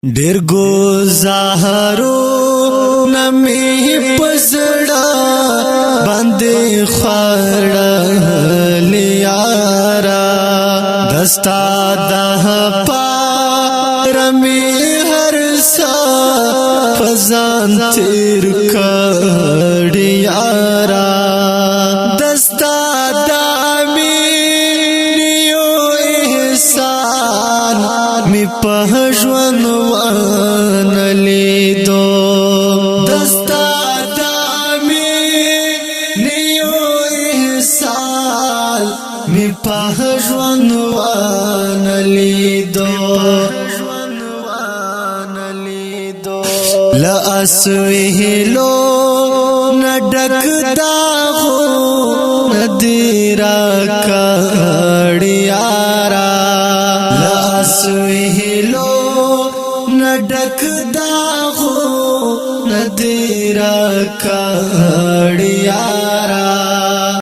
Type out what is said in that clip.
ډېر گزارو نمی پزړه باندې خړل یارا دستا د پار می هر سا فزان تیر کړ یارا دستا د میو احسان می په ژوند وان لیدو دستا دامی نیو احسان می په ژوند وان لیدو لاسوهلو نډک داغو ندیرا کړی یارا لاسوهلو نډک داغو ندیرا کړی